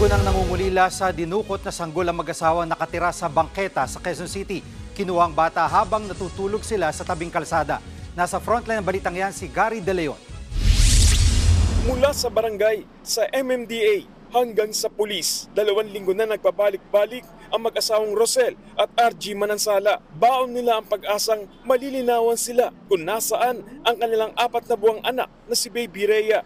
Linggo nang nangungulila sa dinukot na sanggol ang mag-asawang nakatira sa bangketa sa Quezon City. Kinuha ang bata habang natutulog sila sa tabing kalsada. Nasa frontline ng balitang yan si Gary De Leon. Mula sa barangay, sa MMDA hanggang sa pulis, 2 linggo na nagpabalik-balik ang mag-asawang Rosel at RG Manansala. Baon nila ang pag-asang malilinawan sila kung nasaan ang kanilang 4 na buwang anak na si Baby Rhea.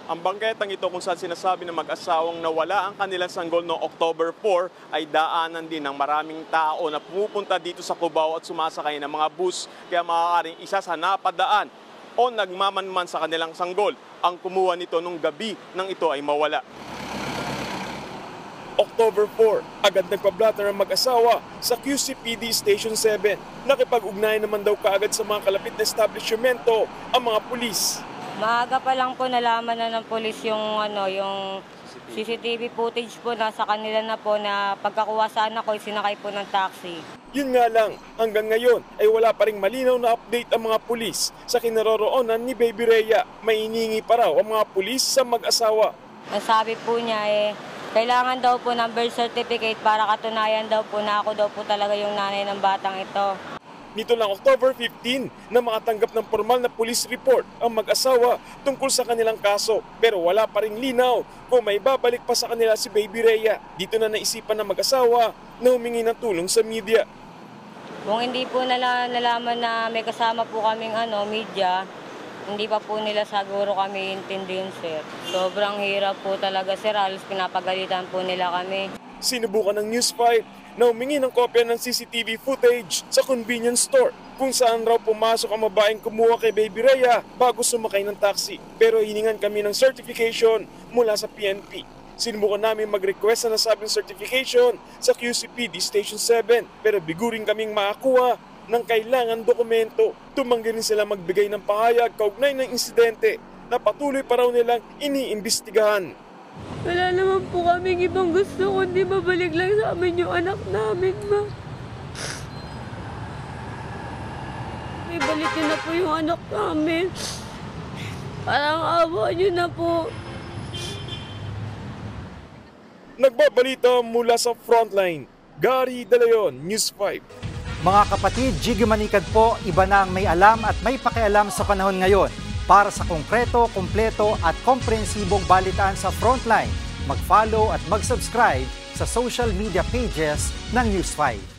Ang bangketang ito kung saan sinasabi ng mag-asawang nawala ang kanilang sanggol noong October 4 ay daanan din ng maraming tao na pumupunta dito sa Cubao at sumasakay ng mga bus. Kaya maaaring isa sa napadaan o nagmamanman sa kanilang sanggol ang kumuha nito nung gabi nang ito ay mawala. October 4, agad nagpablatter ang mag-asawa sa QCPD Station 7. Nakipag-ugnayan naman daw kaagad sa mga kalapit na establishmento ang mga pulis. Maaga pa lang po nalaman na ng pulis yung CCTV footage po nasa kanila na po na pagkakuha sa anak ko sinakay po ng taxi. Yun nga lang, hanggang ngayon ay wala pa ring malinaw na update ang mga pulis sa kinaroroonan ni Baby Rhea. May iniingi pa raw ang mga pulis sa mag-asawa. Ang sabi po niya kailangan daw po ng birth certificate para katunayan daw po na ako daw po talaga yung nanay ng batang ito. Nito lang October 15 na makatanggap ng formal na police report ang mag-asawa tungkol sa kanilang kaso. Pero wala pa ring linaw kung may babalik pa sa kanila si Baby Rhea. Dito na naisipan ng mag-asawa na humingi ng tulong sa media. Kung hindi po nalaman na may kasama po kaming media, hindi pa po nila siguro kami intindihin, sir. Sobrang hirap po talaga, sir. Halos pinapagalitan po nila kami. Sinubukan ng News 5 na humingi ng kopya ng CCTV footage sa convenience store kung saan raw pumasok ang babaeng kumuha kay Baby Rhea bago sumakay ng taxi. Pero hiningan kami ng certification mula sa PNP. Sinubukan namin mag-request na nasabing certification sa QCPD Station 7 pero biguring kaming makakuha ng kailangan dokumento. Tumanggi rin sila magbigay ng pahayag kaugnay ng insidente na patuloy pa raw nilang iniimbestigahan. Wala naman po kaming ibang gusto kundi mabalik lang sa amin yung anak namin, ma. May balik niyo na po yung anak namin. Parang awa niyo na po. Nagbabalita mula sa frontline, Gary De Leon, News 5. Mga kapatid, Jiggy Manikad po, iba na ang may alam at may pakialam sa panahon ngayon. Para sa konkreto, kumpleto at komprehensibong balitaan sa Frontline, mag-follow at mag-subscribe sa social media pages ng News 5.